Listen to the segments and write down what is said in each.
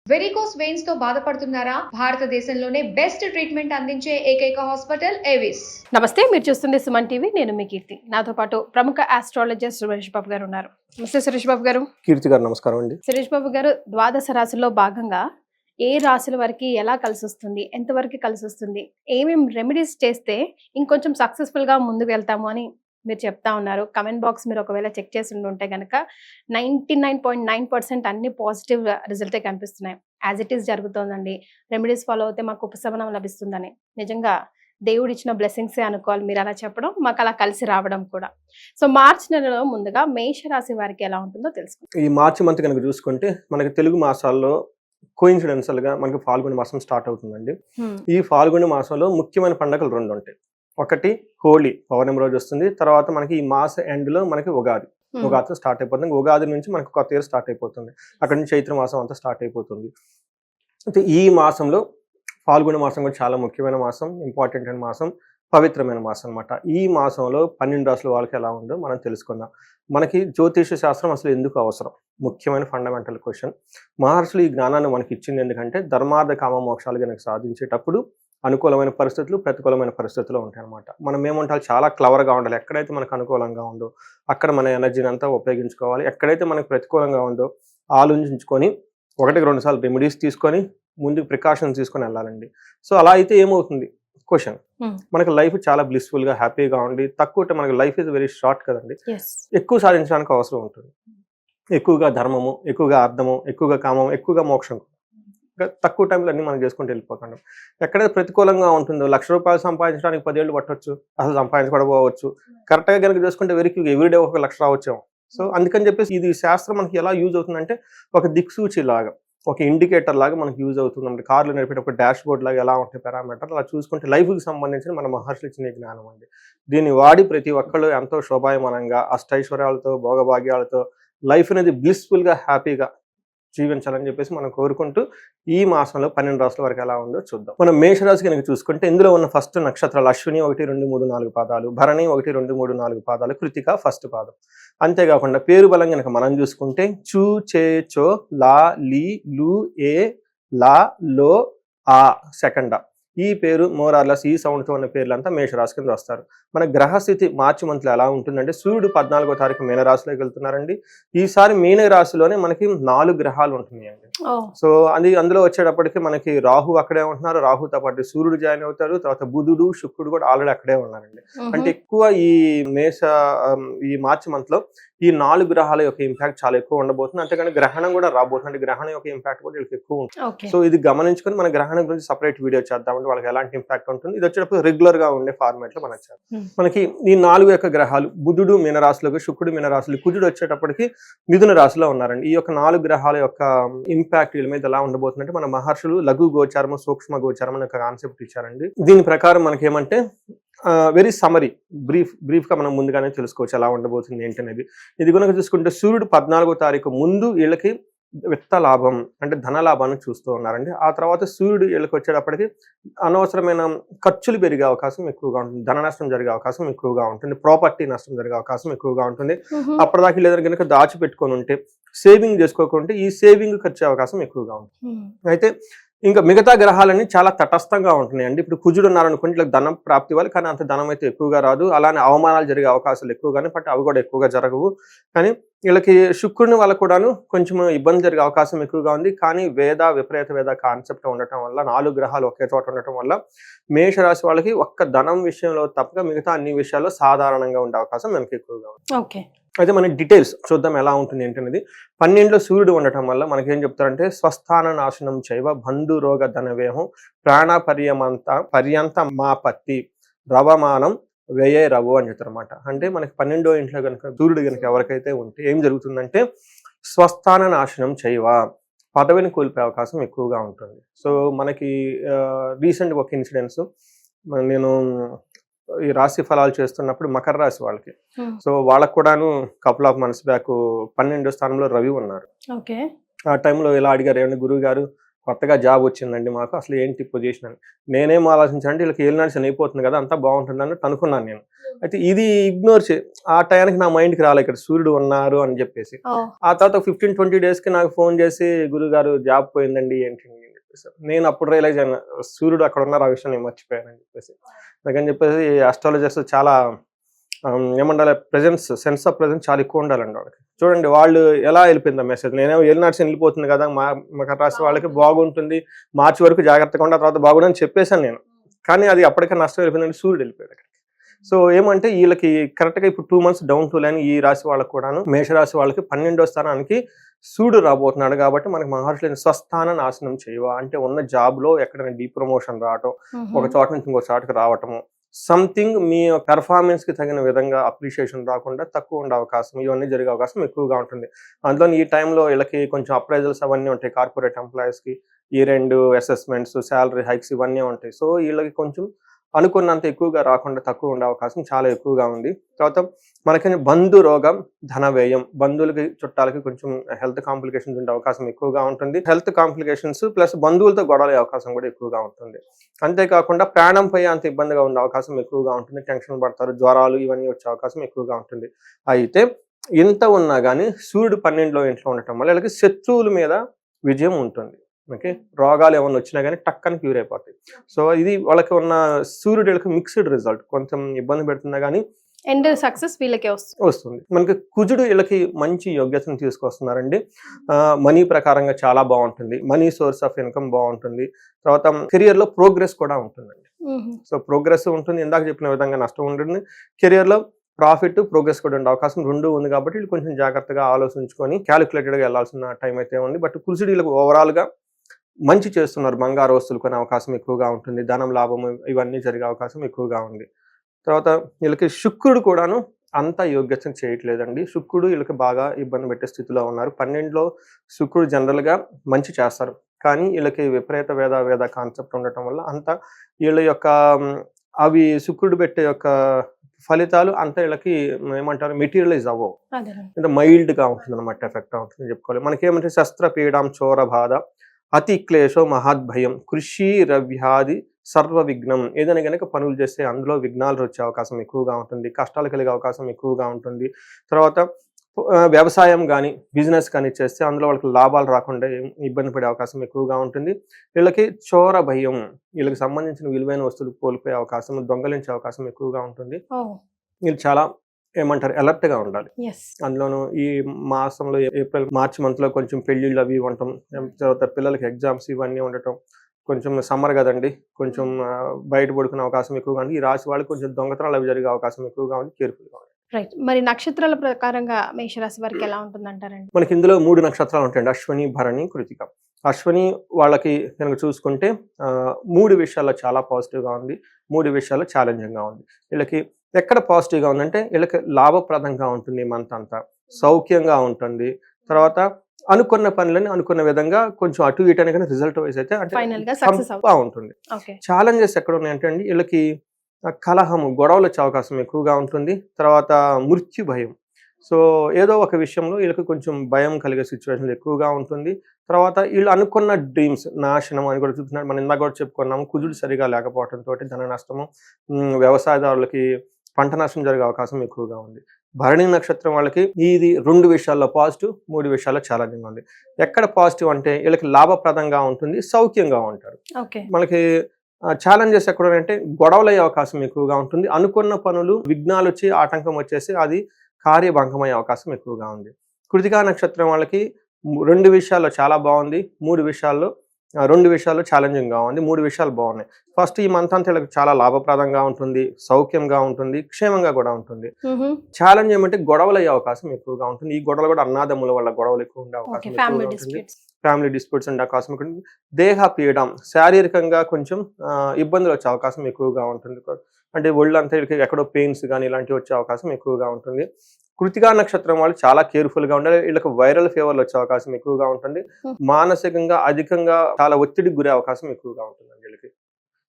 Varicose veins తో బాధపడుతున్నారా? భారతదేశంలోనే బెస్ట్ ట్రీట్మెంట్ అందించే ఏకైక హాస్పిటల్ ఏవిస్. నమస్తే, మీరు చూస్తుంది సుమన్ టీవీ. నేను మీ కీర్తి. నాతో పాటు ప్రముఖ ఆస్ట్రాలజిస్ట్ సురేష్ బాబు గారు ఉన్నారు. నమస్తే సురేష్ బాబు గారు. కీర్తి గారు నమస్కారం అండి. సురేష్ బాబు గారు, ద్వాదశ రాశుల్లో భాగంగా ఏ రాశుల వరకు ఎలా కలిసి వస్తుంది, ఎంతవరకు కలిసి వస్తుంది, ఏమేమి రెమెడీస్ చేస్తే ఇంకొంచెం సక్సెస్ఫుల్ గా ముందుకు వెళ్తాము అని మీరు చెప్తా ఉన్నారు. కమెంట్ బాక్స్ మీరు ఒకవేళ చెక్ చేసి ఉంటే కనుక 99.9% అన్ని పాజిటివ్ రిజల్టే కనిపిస్తున్నాయి. యాజ్ ఇట్ ఈస్ జరుగుతోందండి. రెమెడీస్ ఫాలో అయితే మాకు ఉపశమనం లభిస్తుందని. నిజంగా దేవుడు ఇచ్చిన బ్లెస్సింగ్సే అనుకోవాలి మీరు అలా చెప్పడం, మాకు అలా కలిసి రావడం కూడా. సో మార్చి నెలలో ముందుగా మేషరాశి వారికి ఎలా ఉంటుందో తెలుసుకుందాం. ఈ మార్చి మంత్ కనుక చూసుకుంటే మనకి తెలుగు మాసాల్లో కోయిన్సిడెన్షియల్ గా మనకి ఫాల్గుణ మాసం స్టార్ట్ అవుతుందండి. ఈ ఫాల్గుణ మాసంలో ముఖ్యమైన పండుగలు రెండు ఉంటాయి. ఒకటి హోలీ పౌర్ణమి రోజు వస్తుంది. తర్వాత మనకి ఈ మాస ఎండ్ లో మనకి ఉగాది స్టార్ట్ అయిపోతుంది. ఉగాది నుంచి మనకి కొత్త ఇయర్ స్టార్ట్ అయిపోతుంది. అక్కడ నుంచి చైత్ర మాసం అంతా స్టార్ట్ అయిపోతుంది. అయితే ఈ మాసంలో ఫాల్గుణ మాసం కూడా చాలా ముఖ్యమైన మాసం, ఇంపార్టెంట్ అయిన మాసం, పవిత్రమైన మాసం అనమాట. ఈ మాసంలో 12 రాశుల వాళ్ళకి ఎలా ఉందో మనం తెలుసుకుందాం. మనకి జ్యోతిష శాస్త్రం అసలు ఎందుకు అవసరం? ముఖ్యమైన ఫండమెంటల్ క్వశ్చన్. మహర్షులు ఈ జ్ఞానాన్ని మనకి ఇచ్చింది ఎందుకంటే ధర్మార్థ కామ మోక్షాలు కనుక సాధించేటప్పుడు అనుకూలమైన పరిస్థితులు, ప్రతికూలమైన పరిస్థితులు ఉంటాయి అనమాట. మనం ఏముంటాలి, చాలా క్లవర్గా ఉండాలి. ఎక్కడైతే మనకు అనుకూలంగా ఉందో అక్కడ మన ఎనర్జీని అంతా ఉపయోగించుకోవాలి. ఎక్కడైతే మనకు ప్రతికూలంగా ఉందో ఆలోచించుకొని 1-2 సార్లు రెమెడీస్ తీసుకొని ముందుకు ప్రికాషన్స్ తీసుకొని వెళ్ళాలండి. సో అలా అయితే ఏమవుతుంది క్వశ్చన్, మనకి లైఫ్ చాలా బ్లిస్ఫుల్ గా హ్యాపీగా ఉండి తక్కువ, మనకి లైఫ్ ఇస్ వెరీ షార్ట్ కదండి. ఎక్కువ సాధించడానికి అవసరం ఉంటుంది. ఎక్కువగా ధర్మము, ఎక్కువగా అర్థము, ఎక్కువగా కామము, ఎక్కువగా మోక్షం. తక్కువ టైంలో అన్ని మనం చేసుకుంటూ వెళ్ళిపోతున్నాం. ఎక్కడైతే ప్రతికూలంగా ఉంటుందో 1,00,000 రూపాయలు సంపాదించడానికి 10 ఏళ్ళు పట్టవచ్చు, అసలు సంపాదించకపోవచ్చు. కరెక్ట్గా కనుక చేసుకుంటే వెరికి ఎవ్రీడే 1,00,000 రావచ్చాము. సో అందుకని చెప్పేసి ఇది శాస్త్రం మనకి ఎలా యూజ్ అవుతుందంటే ఒక దిక్సూచి లాగా, ఒక ఇండికేటర్ లాగా మనకి యూజ్ అవుతుంది. కార్లు నడిపేటప్పుడు డాష్ బోర్డ్ లాగా ఎలా ఉంటాయి పారామీటర్, అలా చూసుకుంటే లైఫ్కి సంబంధించిన మన మహర్షులు ఇచ్చిన జ్ఞానం అండి. దీన్ని వాడి ప్రతి ఒక్కళ్ళు ఎంతో శోభాయమానంగా అష్టైశ్వర్యాలతో భోగభాగ్యాలతో లైఫ్ అనేది బ్లిస్ఫుల్గా హ్యాపీగా జీవించాలని చెప్పేసి మనం కోరుకుంటూ ఈ మాసంలో 12 రాశుల వరకు ఎలా ఉందో చూద్దాం. మనం మేషరాశి కనుక చూసుకుంటే ఇందులో ఉన్న ఫస్ట్ నక్షత్రాలు అశ్విని 1, 2, 3, 4 పాదాలు, భరణి 1, 2, 3, 4 పాదాలు, కృతిక ఫస్ట్ పాదం. అంతేకాకుండా పేరు బలం కనుక మనం చూసుకుంటే చూ, చే, చో, లా, లీ, లు, ఏ, లా, లో, ఆ సెకండ్. ఈ పేరు మోరార్లస్ ఈ సౌండ్తో ఉన్న పేర్లంతా మేషరాశి కింద వస్తారు. మన గ్రహస్థితి మార్చి మంత్లో ఎలా ఉంటుందంటే సూర్యుడు 14వ తారీఖు మీనరాశిలోకి వెళ్తున్నారండి. ఈసారి మీనరాశిలోనే మనకి 4 గ్రహాలు ఉంటున్నాయండి. సో అందులో వచ్చేటప్పటికి మనకి రాహు అక్కడే ఉంటున్నారు. రాహుతో పాటు సూర్యుడు జాయిన్ అవుతారు. తర్వాత బుధుడు, శుక్రుడు కూడా ఆల్రెడీ అక్కడే ఉన్నారండి. అంటే ఎక్కువ ఈ మార్చి మంత్ లో ఈ 4 గ్రహాల యొక్క ఇంపాక్ట్ చాలా ఎక్కువ ఉండబోతుంది. అంతేకాని గ్రహణం కూడా రాబోతుంది. గ్రహణం యొక్క ఇంపాక్ట్ కూడా వీళ్ళకి ఎక్కువ ఉంటుంది. సో ఇది గమనించుకొని మన గ్రహణం గురించి సపరేట్ వీడియో చేద్దామంటే వాళ్ళకి ఎలాంటి ఇంపాక్ట్ ఉంటుంది. ఇది వచ్చేటప్పుడు రెగ్యులర్ గా ఉండే ఫార్మాట్ లో మనకి మనకి ఈ 4 యొక్క గ్రహాలు, బుధుడు మీనరాశిలోకి, శుక్రుడు మీనరాశిలో, కుజుడు వచ్చేటప్పటికి మిథున రాశిలో ఉన్నారండి. ఈ యొక్క 4 గ్రహాల యొక్క ఇంపాక్ట్ వీళ్ళ మీద ఎలా ఉండబోతుందంటే మన మహర్షులు లఘు గోచారము, సూక్ష్మ గోచారం అనే ఒక కాన్సెప్ట్ ఇచ్చారండి. దీని ప్రకారం మనకి ఏమంటే వెరీ సమరీ బ్రీఫ్ గా మనం ముందుగానే తెలుసుకోవచ్చు ఎలా ఉండబోతుంది ఏంటనేది. ఇది కనుక చూసుకుంటే సూర్యుడు 14వ తారీఖు ముందు వీళ్ళకి విత్త లాభం అంటే ధన లాభాన్ని చూస్తూ ఉన్నారండి. ఆ తర్వాత సూర్యుడు వీళ్ళకి వచ్చేటప్పటికి అనవసరమైన ఖర్చులు పెరిగే అవకాశం ఎక్కువగా ఉంటుంది, ధన నష్టం జరిగే అవకాశం ఎక్కువగా ఉంటుంది, ప్రాపర్టీ నష్టం జరిగే అవకాశం ఎక్కువగా ఉంటుంది. అప్పటిదాకా లేదని కనుక దాచిపెట్టుకొని ఉంటే, సేవింగ్ చేసుకోకుంటే ఈ సేవింగ్ ఖర్చు అవకాశం ఎక్కువగా ఉంటుంది. అయితే ఇంకా మిగతా గ్రహాలన్నీ చాలా తటస్థంగా ఉంటున్నాయండి. ఇప్పుడు కుజుడు ఉన్నారనుకోండి, ఇలా ధనం ప్రాప్తి వాళ్ళు, కానీ అంత ధనం అయితే ఎక్కువగా రాదు. అలానే అవమానాలు జరిగే అవకాశాలు ఎక్కువగానే, బట్ అవి కూడా ఎక్కువగా జరగవు. కానీ వీళ్ళకి శుక్రుని వల్ల కూడాను కొంచెం ఇబ్బంది జరిగే అవకాశం ఎక్కువగా ఉంది. కానీ విపరీత వేద కాన్సెప్ట్ ఉండటం వల్ల 4 గ్రహాలు ఒకే చోట ఉండటం వల్ల మేషరాశి వాళ్ళకి ఒక్క ధనం విషయంలో తప్పగా మిగతా అన్ని విషయాల్లో సాధారణంగా ఉండే అవకాశం మనకి ఎక్కువగా ఉంది. అయితే మన డీటెయిల్స్ చూద్దాం ఎలా ఉంటుంది ఏంటనేది. 12లో సూర్యుడు ఉండటం వల్ల మనకి ఏం చెప్తారంటే స్వస్థాన నాశనం చైవ బంధు రోగ ధనవేహం ప్రాణ పర్యంత మాపత్తి రవమానం వ్యయే రవు అని చెప్తారు అనమాట. అంటే మనకి 12వ ఇంట్లో కనుక సూర్యుడు కనుక ఎవరికైతే ఉంటే ఏం జరుగుతుందంటే స్వస్థాన నాశనం చైవ, పదవిని కోల్పోయే అవకాశం ఎక్కువగా ఉంటుంది. సో మనకి రీసెంట్గా ఒక ఇన్సిడెన్స్, నేను ఈ రాశి ఫలాలు చేస్తున్నప్పుడు మకర రాశి వాళ్ళకి, సో వాళ్ళకు కూడాను కపుల్ ఆఫ్ మంత్స్ బ్యాక్ 12వ స్థానంలో రవి ఉన్నారు. ఆ టైంలో ఇలా అడిగారు, ఏమంటే గురువు గారు కొత్తగా జాబ్ వచ్చిందండి మాకు, అసలు ఏంటి పొజిషన్ అని. నేనేం ఆలోచించానంటే వీళ్ళకి ఏలినాటి శని అయిపోతుంది కదా, అంతా బాగుంటుంది అన్నట్టు అనుకున్నాను నేను. అయితే ఇది ఇగ్నోర్ ఆ టైంకి నా మైండ్కి రాలే ఇక్కడ సూర్యుడు ఉన్నారు అని చెప్పేసి. ఆ తర్వాత 15-20 డేస్కి నాకు ఫోన్ చేసి గురుగారు జాబ్ పోయిందండి ఏంటి అని చెప్పేసి. నేను అప్పుడు రియలైజ్ అయినా సూర్యుడు అక్కడ ఉన్నారు, ఆ విషయం నేను మర్చిపోయానని చెప్పేసి. అందుకని చెప్పేసి ఆస్ట్రాలజర్స్ చాలా ఏమండాలి, సెన్స్ ఆఫ్ ప్రెజెన్స్ చాలా ఎక్కువ ఉండాలండి వాళ్ళకి. చూడండి వాళ్ళు ఎలా వెళ్ళిపోయింది మెసేజ్. నేనేమో ఏలినాటి వెళ్ళిపోతుంది కదా, మకర రాశి వాళ్ళకి బాగుంటుంది, మార్చి వరకు జాగ్రత్తగా ఉండి ఆ తర్వాత బాగుండని చెప్పేశాను నేను. కానీ అది అప్పటికే నష్టం వెళ్ళిపోయిందండి, సూర్యుడు వెళ్ళిపోయాడు అక్కడికి. సో ఏమంటే వీళ్ళకి కరెక్ట్గా ఇప్పుడు 2 months డౌన్ టు లైన్ ఈ రాశి వాళ్ళకు కూడాను, మేషరాశి వాళ్ళకి 12వ స్థానానికి సూర్యుడు రాబోతున్నాడు. కాబట్టి మనకి మహర్షులని స్వస్థాన నాశనం చేయవా అంటే ఉన్న జాబ్లో ఎక్కడైనా డీప్రమోషన్ రావటం, ఒక చోట నుంచి ఇంకో చోటకి రావటము, సంథింగ్ మీ పెర్ఫార్మెన్స్ కి తగిన విధంగా అప్రిషియేషన్ రాకుండా తక్కువ ఉండే అవకాశం, ఇవన్నీ జరిగే అవకాశం ఎక్కువగా ఉంటుంది. అందులో ఈ టైంలో వీళ్ళకి కొంచెం అప్రైజల్స్ అవన్నీ ఉంటాయి, కార్పొరేట్ ఎంప్లాయీస్ కి ఈ 2 అసెస్మెంట్స్, శాలరీ హైక్స్ ఇవన్నీ ఉంటాయి. సో వీళ్ళకి కొంచెం అనుకున్నంత ఎక్కువగా రాకుండా తక్కువ ఉండే అవకాశం చాలా ఎక్కువగా ఉంది. తర్వాత మనకి బంధు రోగం, ధన వ్యయం, బంధువులకి చుట్టాలకి కొంచెం హెల్త్ కాంప్లికేషన్స్ ఉండే అవకాశం ఎక్కువగా ఉంటుంది. హెల్త్ కాంప్లికేషన్స్ ప్లస్ బంధువులతో గొడవలే అవకాశం కూడా ఎక్కువగా ఉంటుంది. అంతేకాకుండా ప్రాణంపై అంత ఇబ్బందిగా ఉండే అవకాశం ఎక్కువగా ఉంటుంది. టెన్షన్ పడతారు, జ్వరాలు ఇవన్నీ వచ్చే అవకాశం ఎక్కువగా ఉంటుంది. అయితే ఇంత ఉన్నా కానీ సూర్యుడు 12వ ఇంట్లో ఉండటం వల్ల వీళ్ళకి శత్రువుల మీద విజయం ఉంటుంది. ఓకే, రోగాలు ఏమన్నా వచ్చినా కానీ టక్కని క్యూర్ అయిపోతాయి. సో ఇది వాళ్ళకి ఉన్న సూర్యుడు వీళ్ళకి మిక్స్డ్ రిజల్ట్, కొంచెం ఇబ్బంది పెడుతున్నా కానీ అండ్ సక్సెస్ వీళ్ళకే వస్తుంది. మనకి కుజుడు వీళ్ళకి మంచి యోగ్యతను తీసుకొస్తున్నారండి. మనీ ప్రకారంగా చాలా బాగుంటుంది, మనీ సోర్స్ ఆఫ్ ఇన్కమ్ బాగుంటుంది. తర్వాత కెరియర్ లో ప్రోగ్రెస్ కూడా ఉంటుందండి. సో ప్రోగ్రెస్ ఉంటుంది, ఇందాక చెప్పిన విధంగా నష్టం ఉంటుంది, కెరియర్ లో ప్రాఫిట్ ప్రోగ్రెస్ కూడా ఉండే అవకాశం 2 ఉంది. కాబట్టి వీళ్ళు కొంచెం జాగ్రత్తగా ఆలోచించుకొని క్యాలిక్యులేటెడ్ గా వెళ్లాల్సిన టైం అయితే ఉంది. బట్ కుజుడు వీళ్ళకి ఓవరాల్ గా మంచి చేస్తున్నారు, బంగారు వస్తువులు కొనే అవకాశం ఎక్కువగా ఉంటుంది, ధనం లాభం ఇవన్నీ జరిగే అవకాశం ఎక్కువగా ఉంది. తర్వాత వీళ్ళకి శుక్రుడు కూడాను అంత యోగ్యతను చేయట్లేదండి. శుక్రుడు వీళ్ళకి బాగా ఇబ్బంది పెట్టే స్థితిలో ఉన్నారు. 12లో శుక్రుడు జనరల్ గా మంచి చేస్తారు, కానీ వీళ్ళకి విపరీత వేద కాన్సెప్ట్ ఉండటం వల్ల అంత వీళ్ళ యొక్క అవి శుక్రుడు పెట్టే యొక్క ఫలితాలు అంత వీళ్ళకి ఏమంటారు మెటీరియలైజ్ అవ్వవు, అంటే మైల్డ్ గా ఉంటుంది అనమాట, ఎఫెక్ట్ ఉంటుంది చెప్పుకోవాలి. మనకేమంటే శస్త్రపీడం, చోర బాధ, అతి క్లేశో, మహాద్భయం, కృషి రవ్యాధి, సర్వ విఘ్నం. ఏదైనా కనుక పనులు చేస్తే అందులో విఘ్నాలు వచ్చే అవకాశం ఎక్కువగా ఉంటుంది, కష్టాలు కలిగే అవకాశం ఎక్కువగా ఉంటుంది. తర్వాత వ్యవసాయం కానీ బిజినెస్ కానీ చేస్తే అందులో వాళ్ళకి లాభాలు రాకుండా ఇబ్బంది పడే అవకాశం ఎక్కువగా ఉంటుంది. వీళ్ళకి చోర భయం, వీళ్ళకి సంబంధించిన విలువైన వస్తువులు కోల్పోయే అవకాశం, దొంగలించే అవకాశం ఎక్కువగా ఉంటుంది. వీళ్ళు చాలా ఏమంటారు అలర్ట్ గా ఉండాలి. అందులోనూ ఈ మాసంలో ఏప్రిల్ మార్చి మంత్ లో కొంచెం పెళ్లిళ్ళు అవి ఉండటం, తర్వాత పిల్లలకి ఎగ్జామ్స్ ఇవన్నీ ఉండటం, కొంచెం సమ్మర్ కదండి, కొంచెం బయట పడుకునే అవకాశం ఎక్కువగా ఉంది. ఈ రాశి వాళ్ళకి కొంచెం దొంగతనాలు అవి జరిగే అవకాశం ఎక్కువగా ఉంది, కేర్ఫుల్ గా ఉంది. రైట్. మరి నక్షత్రాల ప్రకారంగా మేషరాశి వారికి ఎలా ఉంటుందంటారండి? మనకి ఇందులో 3 నక్షత్రాలు ఉంటాయండి, అశ్విని, భరణి, కృతిక. అశ్విని వాళ్ళకి కనుక చూసుకుంటే 3 విషయాల్లో చాలా పాజిటివ్ గా ఉంది, 3 విషయాల్లో ఛాలెంజింగ్ గా ఉంది. వీళ్ళకి ఎక్కడ పాజిటివ్ గా ఉందంటే వీళ్ళకి లాభప్రదంగా ఉంటుంది, మంత్ అంతా సౌఖ్యంగా ఉంటుంది. తర్వాత అనుకున్న పనులని అనుకున్న విధంగా కొంచెం అటు ఇటు అనే రిజల్ట్ వైజ్ అయితే అంటే బాగుంటుంది. ఛాలెంజెస్ ఎక్కడ ఉన్నాయంటే అండి వీళ్ళకి కలహము, గొడవలు వచ్చే అవకాశం ఎక్కువగా ఉంటుంది. తర్వాత మృత్యు భయం, సో ఏదో ఒక విషయంలో వీళ్ళకి కొంచెం భయం కలిగే సిచ్యువేషన్లు ఎక్కువగా ఉంటుంది. తర్వాత వీళ్ళు అనుకున్న డ్రీమ్స్ నాశనం అని కూడా చూస్తున్నారు. మనం ఇందాక కూడా చెప్పుకున్నాము, కుజుడు సరిగా లేకపోవడంతో ధన నష్టము, వ్యవసాయదారులకి పంట నష్టం జరిగే అవకాశం ఎక్కువగా ఉంది. భరణి నక్షత్రం వాళ్ళకి ఇది 2 విషయాల్లో పాజిటివ్, 3 విషయాల్లో ఛాలెంజింగ్ ఉంది. ఎక్కడ పాజిటివ్ అంటే వీళ్ళకి లాభప్రదంగా ఉంటుంది, సౌఖ్యంగా ఉంటారు. మనకి ఛాలెంజెస్ ఎక్కడ అంటే గొడవలు అయ్యే అవకాశం ఎక్కువగా ఉంటుంది, అనుకున్న పనులు విఘ్నాలు వచ్చి ఆటంకం వచ్చేసి అది కార్యభంగమయ్యే అవకాశం ఎక్కువగా ఉంది. కృతికా నక్షత్రం వాళ్ళకి 2 విషయాల్లో చాలా బాగుంది, 2 విషయాల్లో ఛాలెంజింగ్ గా ఉంది, 3 విషయాలు బాగున్నాయి. ఫస్ట్ ఈ మంత్ అంతా వీళ్ళకి చాలా లాభప్రదంగా ఉంటుంది, సౌఖ్యంగా ఉంటుంది, క్షేమంగా కూడా ఉంటుంది. ఛాలెంజ్ ఏమంటే గొడవలు అయ్యే అవకాశం ఎక్కువగా ఉంటుంది. ఈ గొడవలు కూడా అన్నాదమ్ముల వల్ల గొడవలు ఎక్కువ ఉండే అవకాశం ఎక్కువగా ఉంటుంది, ఫ్యామిలీ డిస్ప్యూట్స్ ఉండే అవకాశం ఉంటుంది. దేహ పీడం, శారీరకంగా కొంచెం ఇబ్బందులు వచ్చే అవకాశం ఎక్కువగా ఉంటుంది, అంటే ఒళ్ళంతా ఎక్కడో పెయిన్స్ కానీ ఇలాంటివి వచ్చే అవకాశం ఎక్కువగా ఉంటుంది. కృతికా నక్షత్రం వాళ్ళు చాలా కేర్ఫుల్ గా ఉండాలి. వీళ్ళకి వైరల్ ఫీవర్లు వచ్చే అవకాశం ఎక్కువగా ఉంటుంది, మానసికంగా అధికంగా చాలా ఒత్తిడికి గురే అవకాశం ఎక్కువగా ఉంటుంది వీళ్ళకి.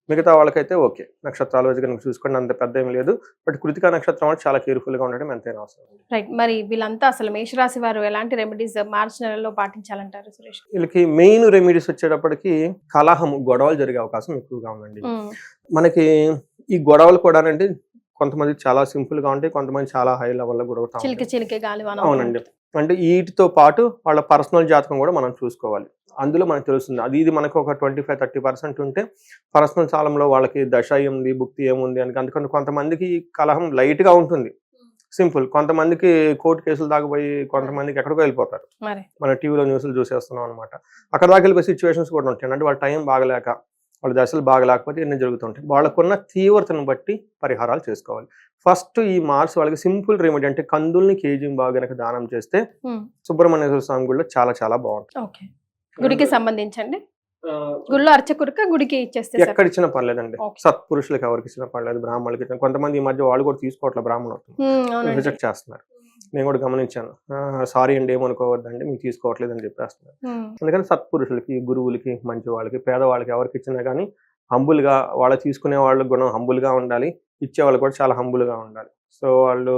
మిగతా వాళ్ళకైతే ఓకే, నక్షత్రాల వైజ్ కనుక చూసుకోండి అంత పెద్ద ఏం లేదు. బట్ కృతికా నక్షత్రం అంటే చాలా కేర్ఫుల్గా ఉండడం ఎంతైనా అవసరం. రైట్. మరి వీళ్ళంతా అసలు మేషరాశి వారు ఎలాంటి రెమెడీస్ మార్చి నెలలో పాటించాలంటారు సురేష్? వీళ్ళకి మెయిన్ రెమెడీస్ వచ్చేటప్పటికి కలహము, గొడవలు జరిగే అవకాశం ఎక్కువగా ఉందండి. మనకి ఈ గొడవలు కూడా అంటే కొంతమంది చాలా సింపుల్ గా ఉంటాయి, కొంతమంది చాలా హై లెవెల్లో గొడవ. చిలికే గాలి వాన. అవునండి. అంటే వీటితో పాటు వాళ్ళ పర్సనల్ జాతకం కూడా మనం చూసుకోవాలి. అందులో మనకు తెలుస్తుంది. ఇది మనకు ఒక 25-30% ఉంటే పర్సనల్ కాలంలో వాళ్ళకి దశ ఏముంది, భుక్తి ఏముంది అని. అందుకని కొంతమందికి కలహం లైట్ గా ఉంటుంది, సింపుల్. కొంతమందికి కోర్టు కేసులు దాకా పోయి కొంతమందికి ఎక్కడికో వెళ్ళిపోతారు. మన టీవీలో న్యూస్లు చూసేస్తున్నాం అనమాట. అక్కడ దాకా వెళ్ళిపోయి సిచ్యువేషన్స్ కూడా ఉంటాయి. అంటే వాళ్ళ టైం బాగలేక, వాళ్ళ దశలు బాగలేకపోతే ఎన్ని జరుగుతుంటాయి. వాళ్ళకున్న తీవ్రతను బట్టి పరిహారాలు చేసుకోవాలి. ఫస్ట్ ఈ మార్చ్ వాళ్ళకి సింపుల్ రెమెడీ అంటే కందుల్ని కేజీ బాగా గనక దానం చేస్తే సుబ్రహ్మణ్యేశ్వర స్వామి గుడిలో చాలా చాలా బాగుంటుంది. గుడికి సంబంధించండి, గుడిలో అర్చకుడిక గుడికి ఇచ్చేస్తే ఎక్కడ ఇచ్చినా పర్లేదండి. సత్పురుషులకు ఎవరికి ఇచ్చినా పర్లేదు, బ్రాహ్మణులకి ఇచ్చిన. కొంతమంది ఈ మధ్య వాళ్ళు కూడా తీసుకోవట్లేదు, బ్రాహ్మణులు రిజెక్ట్ చేస్తున్నారు. నేను కూడా గమనించాను. సారీ అండి ఏమనుకోవద్దండి, మీకు తీసుకోవట్లేదు అని చెప్పేస్తున్నారు. అందుకని సత్పురుషులకి, గురువులకి, మంచి వాళ్ళకి, పేదవాళ్ళకి ఎవరికి ఇచ్చినా కానీ హంబుల్గా, వాళ్ళ తీసుకునే వాళ్ళ గుణం హంబుల్గా ఉండాలి, ఇచ్చే వాళ్ళు కూడా చాలా హంబుల్గా ఉండాలి. సో వాళ్ళు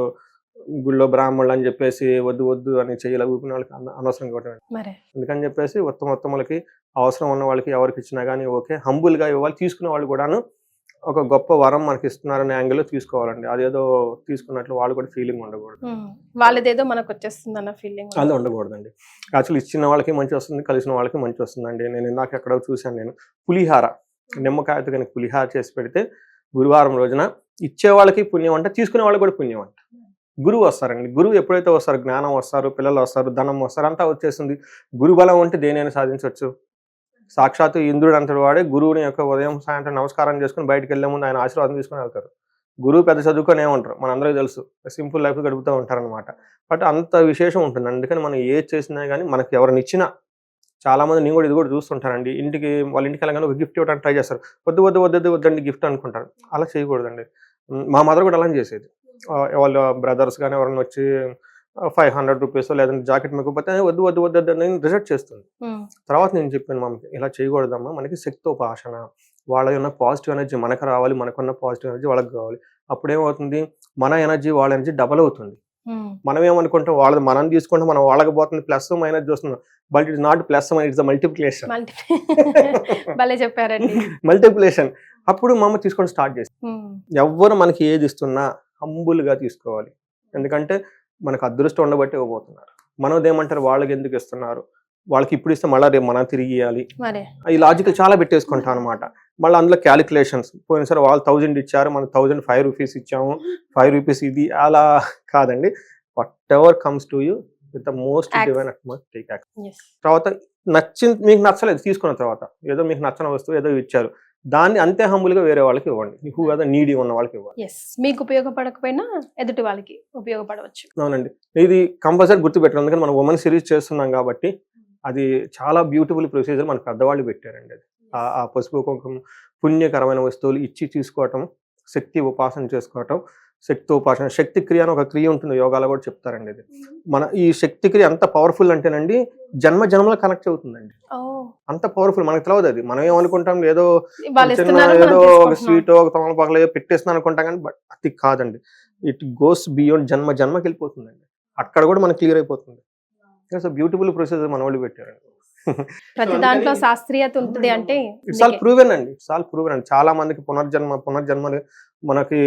గుళ్ళో బ్రాహ్మణులు అని చెప్పేసి వద్దు అని చేయలే ఊపిన వాళ్ళకి అనవసరం కొట్టండి. అందుకని చెప్పేసి ఉత్తమలకి, అవసరం ఉన్న వాళ్ళకి ఎవరికి ఇచ్చినా కానీ ఓకే, హంబుల్గా ఇవ్వాలి. తీసుకునే వాళ్ళు కూడాను ఒక గొప్ప వరం మనకి ఇస్తున్నారనే యాంగిల్లో తీసుకోవాలండి. అదేదో తీసుకున్నట్లు వాళ్ళు కూడా ఫీలింగ్ ఉండకూడదు, వాళ్ళదేదో మనకు వచ్చేస్తుంది అన్న ఫీలింగ్ అది ఉండకూడదండి. యాక్చువల్లీ ఇచ్చిన వాళ్ళకి మంచి వస్తుంది, కలిసిన వాళ్ళకి మంచి వస్తుందండి. నేను ఇందాక ఎక్కడో చూశాను, నేను పులిహార, నిమ్మకాయతో కనుక పులిహార చేసి పెడితే గురువారం రోజున ఇచ్చే వాళ్ళకి పుణ్యం అంట, తీసుకునే వాళ్ళకి కూడా పుణ్యం అంట. గురువు వస్తారండి. గురువు ఎప్పుడైతే వస్తారు, జ్ఞానం వస్తారు, పిల్లలు వస్తారు, ధనం వస్తారు, అంతా వచ్చేస్తుంది. గురుబలం ఉంటే దేనైనా సాధించవచ్చు. సాక్షాత్తు ఇంద్రుడు అంతటి వాడే గురువుని యొక్క ఉదయం సాయంత్రం నమస్కారం చేసుకుని బయటకు వెళ్లే ముందు ఆయన ఆశీర్వాదం తీసుకుని వెళ్తారు. గురువు పెద్ద చదువుకొని ఏమంటారు, మనందరికీ తెలుసు, సింపుల్ లైఫ్ గడుపుతూ ఉంటారనమాట. బట్ అంత విశేషం ఉంటుంది. అందుకని మనం ఏది చేసినా కానీ మనకి ఎవరినిచ్చినా, చాలా మంది నేను కూడా ఇది కూడా చూస్తుంటానండి, ఇంటికి వాళ్ళ ఇంటికి వెళ్ళగానే ఒక గిఫ్ట్ ఇవ్వడానికి ట్రై చేస్తారు. వద్దండి గిఫ్ట్ అనుకుంటారు. అలా చేయకూడదండి. మా మదర్ కూడా అలానే చేసేది. వాళ్ళ బ్రదర్స్ కానీ ఎవరైనా వచ్చి 500 రూపీస్ లేదంటే జాకెట్ మిగిలిపోతే వద్దు నేను రిజెక్ట్ చేస్తుంది. తర్వాత నేను చెప్పాను మమ్మకి, ఇలా చేయకూడదమ్మా, మనకి శక్తోపాసన, వాళ్ళ ఉన్న పాజిటివ్ ఎనర్జీ మనకు రావాలి, మనకున్న పాజిటివ్ ఎనర్జీ వాళ్ళకి కావాలి. అప్పుడేమవుతుంది, మన ఎనర్జీ వాళ్ళ ఎనర్జీ డబల్ అవుతుంది. మనం ఏమనుకుంటాం, వాళ్ళది మనం తీసుకుంటే మనం వాళ్ళకి పోతుంది, ప్లస్ మైనస్ చూస్తున్నాం. But it's not plus minus, it's multiplication. Multiplication. అప్పుడు మమ్మ తీసుకొని స్టార్ట్ చేసి, ఎవ్వరు మనకి ఏది ఇస్తున్నా హంబుల్గా తీసుకోవాలి. ఎందుకంటే మనకు అదృష్టం ఉండబట్టి ఇవ్వబోతున్నారు. మనది ఏమంటారు, వాళ్ళకి ఎందుకు ఇస్తున్నారు, వాళ్ళకి ఇప్పుడు ఇస్తే మళ్ళీ రేపు మనం తిరిగి ఇవ్వాలి, ఈ లాజికల్ చాలా పెట్టేసుకుంటాం అనమాట. మళ్ళీ అందులో క్యాలిక్యులేషన్స్, పోయినసారి వాళ్ళు 1000 ఇచ్చారు, మనం 1005 రూపీస్ ఇచ్చాము, 5 రూపీస్ ఇది, అలా కాదండి. What ever comes to you with the most divine atmosphere, take action. తర్వాత నచ్చింది, మీకు నచ్చలేదు, తీసుకున్న తర్వాత ఏదో మీకు నచ్చని వస్తువు ఏదో ఇచ్చారు, దాన్ని అంతే హంబుల్గా వేరే వాళ్ళకి ఇవ్వండి. హూ ఏదో నీడీ ఉన్న వాళ్ళకి ఇవ్వండి. మీకు ఉపయోగపడకపోయినా ఎదుటి వాళ్ళకి ఉపయోగపడవచ్చు. అవునండి, ఇది కంపల్సరీ గుర్తుపెట్టాలి. ఎందుకంటే మనం ఉమెన్ సిరీస్ చేస్తున్నాం కాబట్టి అది చాలా బ్యూటిఫుల్ ప్రొసీజర్ మన పెద్దవాళ్ళు పెట్టారండి. అది ఆ పసుపు కుంకుమ పుణ్యకరమైన వస్తువులు ఇచ్చి తీసుకోవటం, శక్తి ఉపాసన చేసుకోవటం. శక్తోపాసన, శక్తి క్రియ అని ఒక క్రియ ఉంటుంది, యోగాలో కూడా చెప్తారండి. ఇది మన ఈ శక్తి క్రియ ఎంత పవర్ఫుల్ అంటేనండి, జన్మలో కనెక్ట్ అవుతుందండి. అంత పవర్ఫుల్. మనకు తెలియదు అది. మనం ఏమనుకుంటాం, ఏదో ఒక స్వీట్ ఒక తమలపాకులు ఏదో పెట్టేస్తున్నాం అనుకుంటాం, కానీ బట్ అది కాదండి. ఇట్ గోస్ బియాండ్, జన్మకి వెళ్ళిపోతుందండి. అక్కడ కూడా మనకు క్లియర్ అయిపోతుంది. బ్యూటిఫుల్ ప్రొసీజర్ మన వాళ్ళు పెట్టారండి. ప్రతి దాంట్లో శాస్త్రీయత ఉంటుంది అంటే ఇట్స్ ఆల్ ప్రూవెన్ అండి. చాలా మందికి పునర్జన్మలు మనకి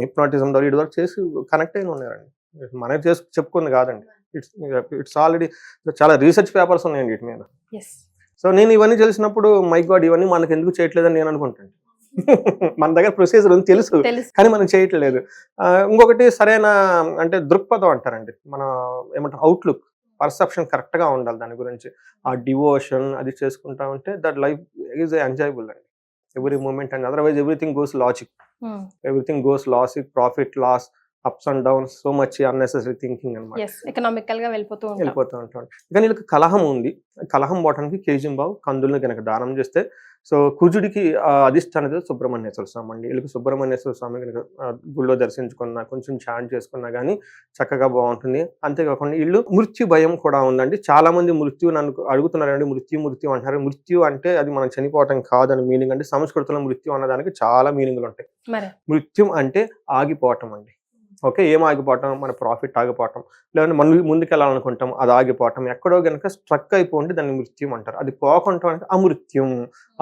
హిప్నాటిజం ద్వారా ఇటు వరకు చేసి కనెక్ట్ అయిన ఉన్నారండి. మనం చేసి చెప్పుకుంది కాదండి. ఇట్స్ ఆల్రెడీ చాలా రీసెర్చ్ పేపర్స్ ఉన్నాయండి వీటి మీద. సో నేను ఇవన్నీ తెలిసినప్పుడు మై గాడ్, ఇవన్నీ మనకు ఎందుకు చేయట్లేదని నేను అనుకుంటాను. మన దగ్గర ప్రొసీజర్ ఉంది, తెలుసు, కానీ మనం చేయట్లేదు. ఇంకొకటి సరైన అంటే దృక్పథం అంటారండి, మన ఏమంటారు అవుట్లుక్, పర్సెప్షన్ కరెక్ట్ గా ఉండాలి దాని గురించి. ఆ డివోషన్ అది చేసుకుంటా ఉంటే దట్ లైఫ్ ఈజ్ ఎంజాయబుల్ అండి, ఎవ్రీ మూమెంట్ అండి. Otherwise everything goes logic, profit loss, ups and downs, so much unnecessary thinking అనమాట, ఎకనామికల్ గా వెళ్ళిపోతూ ఉంటాం. కానీ వీళ్ళకి కలహం ఉంది. కలహం పోవడానికి కేజీంబావు కందులను కనుక దానం చేస్తే, సో కుజుడికి అధిష్టానది సుబ్రహ్మణ్యేశ్వర స్వామి అండి. వీళ్ళకి సుబ్రహ్మణ్యేశ్వర స్వామి కనుక గుళ్ళో దర్శించుకున్నా, కొంచెం చాంట్ చేసుకున్నా కానీ చక్కగా బాగుంటుంది. అంతేకాకుండా వీళ్ళు మృత్యు భయం కూడా ఉందండి. చాలా మంది మృత్యు నన్ను అడుగుతున్నారండి, మృత్యు అంటారు. మృత్యు అంటే అది మనం చనిపోవటం కాదని మీనింగ్ అండి. సంస్కృతంలో మృత్యు అన్నదానికి చాలా మీనింగ్లు ఉంటాయి. మృత్యు అంటే ఆగిపోవటం అండి. ఓకే, ఏం ఆగిపోవటం, మన ప్రాఫిట్ ఆగిపోవటం, లేదంటే మనం ముందుకెళ్ళాలనుకుంటాం అది ఆగిపోవటం, ఎక్కడో కనుక స్ట్రక్ అయిపోండి దాన్ని మృత్యం అంటారు. అది పోకుండా అంటే అమృత్యం,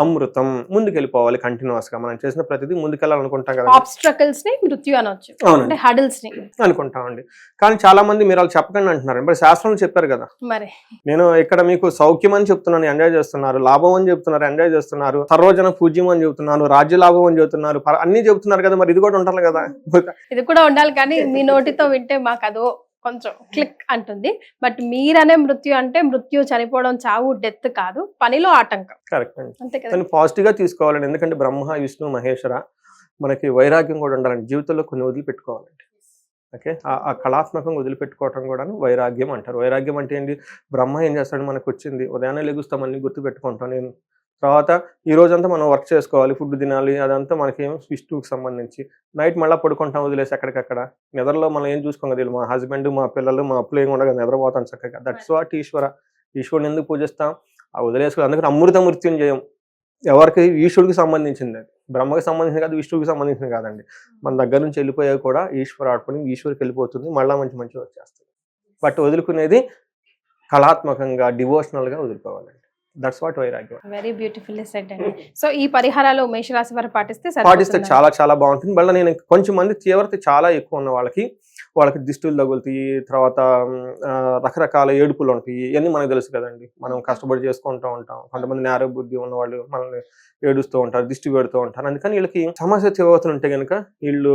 అమృతం, ముందుకెళ్ళిపోవాలి కంటిన్యూస్ గా. మనం చేసిన ప్రతిదీ ముందుకెళ్ళాలనుకుంటాం కదా, ఆబ్స్ట్రకల్స్ ని మృత్యు అనొచ్చు, అవునండి, హడిల్స్ ని అనుకుంటామండి. కానీ చాలా మంది మీరు అలా చెప్పకండి అంటున్నారు. మరి శాస్త్రం చెప్పారు కదా, మరి నేను ఇక్కడ మీకు సౌఖ్యం అని చెప్తున్నాను, ఎంజాయ్ చేస్తున్నారు, లాభం అని చెప్తున్నారు, ఎంజాయ్ చేస్తున్నారు, సర్వజన పూజ్యం అని చెప్తున్నారు, రాజ్య లాభం అని చెప్తున్నారు, అన్ని చెప్తున్నారు కదా, మరి ఇది కూడా ఉండాలి కదా. ఇది కూడా ఉండాలి. కానీ మీ నోటితో వింటే మాకు అదో కొంచెం క్లిక్ అంటుంది. బట్ మీరనే మృత్యు అంటే మృత్యు చనిపోవడం, చావు, డెత్ కాదు, పనిలో ఆటంకం. కరెక్ట్ అండి, అంతే కదా. దాన్ని పాజిటివ్ గా తీసుకోవాలండి. ఎందుకంటే బ్రహ్మ విష్ణు మహేశ్వర, మనకి వైరాగ్యం కూడా ఉండాలండి. జీవితంలో కొన్ని వదిలిపెట్టుకోవాలండి. ఓకే, ఆ కళాత్మకంగా వదిలిపెట్టుకోవటం కూడా వైరాగ్యం అంటారు. వైరాగ్యం అంటే ఏంటి, బ్రహ్మ ఏం చేస్తాడు, మనకు వచ్చింది ఉదయాన్నే లెగుస్తాం, అన్ని గుర్తు పెట్టుకుంటాం. నేను తర్వాత ఈ రోజంతా మనం వర్క్ చేసుకోవాలి, ఫుడ్ తినాలి, అదంతా మనకేం విష్ణువుకి సంబంధించి. నైట్ మళ్ళీ పడుకుంటాం వదిలేసి ఎక్కడికక్కడ. నిద్రలో మనం ఏం చూసుకోం కదా, మా హస్బెండ్, మా పిల్లలు, మా అప్పులు ఏమి ఉండగా నిద్రపోతాం చక్కగా. దట్స్ వాట్ ఈశ్వర. ఈశ్వరుని ఎందుకు పూజిస్తాం, ఆ వదిలేసుకోవాలి. అందుకని అమృత మృత్యుంజయం ఎవరికి, ఈశ్వరుడికి సంబంధించింది. అది బ్రహ్మకి సంబంధించింది కాదు, విష్ణువుకి సంబంధించింది కాదండి. మన దగ్గర నుంచి వెళ్ళిపోయాక కూడా ఈశ్వర ఆడుకొని ఈశ్వరికి వెళ్ళిపోతుంది, మళ్ళీ మంచి వచ్చేస్తుంది. బట్ వదులుకునేది కళాత్మకంగా, డివోషనల్ గా వదులుకోవాలండి. దట్స్ వాట్ వైరాగ్యం. వెరీ బ్యూటిఫుల్లీ సెడ్ అండి. సో ఈ పరిహారాలు మేషరాశి వారు పాటిస్తే చాలా బాగుంటుంది. మళ్ళీ నేను కొంచెం మంది తీవ్రత చాలా ఎక్కువ ఉన్న వాళ్ళకి దిష్టులు తగులుతాయి, తర్వాత రకరకాల ఏడుపులు ఉంటాయి. ఇవన్నీ మనకు తెలుసు కదండి, మనం కష్టపడి చేసుకుంటూ ఉంటాం. కొంతమంది నేర బుద్ధి ఉన్న వాళ్ళు మనల్ని ఏడుస్తూ ఉంటారు, దిష్టి పెడుతూ ఉంటారు. అందుకని వీళ్ళకి సమస్య తీవ్రతలు ఉంటే కనుక వీళ్ళు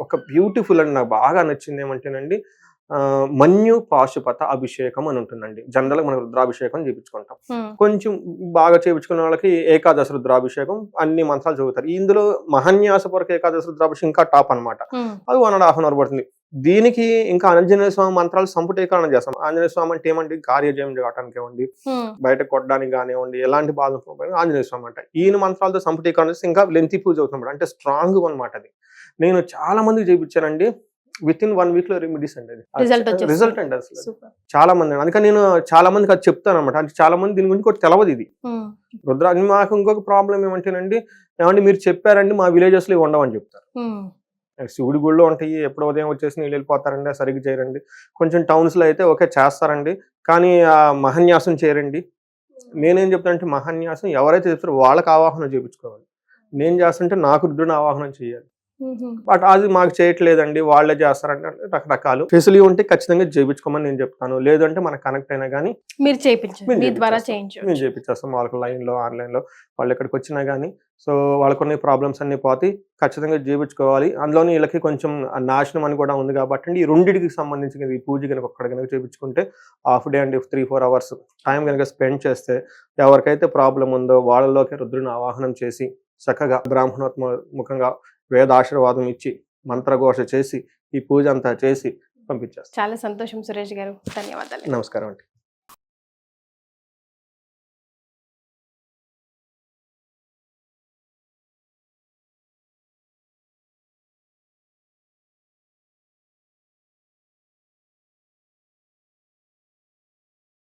ఒక బ్యూటిఫుల్ అండి, నాకు బాగా నచ్చింది ఏమంటేనండి, మన్యు పాశుపత అభిషేకం అని ఉంటుందండి. జనరల్ గా మనం రుద్రాభిషేకం చేయించుకుంటాం. కొంచెం బాగా చేయించుకున్న వాళ్ళకి ఏకాదశ రుద్రాభిషేకం అన్ని మంత్రాలు చదువుతారు. ఇందులో మహాన్యాసపూర్వక ఏకాదశ రుద్రాభిషేకం ఇంకా టాప్ అనమాట. అది 1.5 hour పడుతుంది. దీనికి ఇంకా ఆంజనేయ స్వామి మంత్రాలు సంపుటీకరణ చేస్తాం. ఆంజనేయ స్వామి అంటే ఏమండి, కార్యజయం చేయడానికి ఇవ్వండి, బయట కొట్టడానికి కానివ్వండి, ఎలాంటి బాధ ఆంజనేయ స్వామి అంట. ఈయన మంత్రాలతో సంపుటీకరణ చేస్తే ఇంకా లెంతీ పూజ అవుతుంది, అంటే స్ట్రాంగ్ అనమాట. అది నేను చాలా మందికి చేయించానండి. విత్ ఇన్ 1 week లో రెమెడీస్ అండి, రిజల్ట్ అండి అసలు చాలా మంది. అందుకని నేను చాలా మందికి అది చెప్తాను అనమాట. అంటే చాలా మంది దీని గురించి కూడా తెలియదు. ఇది రుద్ర. మాకు ఇంకొక ప్రాబ్లం ఏమంటేనండి, ఏమంటే మీరు చెప్పారండి మా విలేజెస్ లో ఉండవని చెప్తారు. శివుడి గుళ్ళో ఉంటాయి, ఎప్పుడో ఉదయం వచ్చేసి నీళ్ళు వెళ్ళిపోతారండి, సరిగ్గా చేయరండి. కొంచెం టౌన్స్ లో అయితే ఓకే చేస్తారండి, కానీ ఆ మహాన్యాసం చేయరండి. నేనేం చెప్తానంటే, మహాన్యాసం ఎవరైతే చెప్తారో వాళ్ళకి ఆవాహనం చేయించుకోవాలి. నేను చేస్తుంటే నాకు రుద్రుని ఆవాహనం చేయాలి. బట్ అది మాకు చేయట్లేదండి, వాళ్ళే చేస్తారంటే రకరకాలు ఫెసిలిటీ ఉంటే ఖచ్చితంగా చేయించుకోమని నేను చెప్తాను. లేదంటే మనకు కనెక్ట్ అయినా కానీ మీరు చేయించేస్తాం. వాళ్ళకి లైన్ లో, ఆన్లైన్ లో వాళ్ళు ఎక్కడికి వచ్చినా కానీ. సో వాళ్ళకున్న ప్రాబ్లమ్స్ అన్ని పోతే ఖచ్చితంగా చేయించుకోవాలి. అందులోని వీళ్ళకి కొంచెం నాశనం అని కూడా ఉంది కాబట్టి ఈ రెండింటికి సంబంధించి ఈ పూజ కనుక ఒక్కడ కనుక చేయించుకుంటే హాఫ్ డే అండి 3-4 hours టైం కనుక స్పెండ్ చేస్తే ఎవరికైతే ప్రాబ్లం ఉందో వాళ్ళలోకి రుద్రుని ఆవాహనం చేసి చక్కగా బ్రాహ్మణోత్ముఖంగా వేదాశీర్వాదం ఇచ్చి మంత్రఘోష చేసి ఈ పూజ అంతా చేసి పంపించేస్తారు. చాలా సంతోషం సురేష్ గారు, ధన్యవాదాలు. నమస్కారం అండి.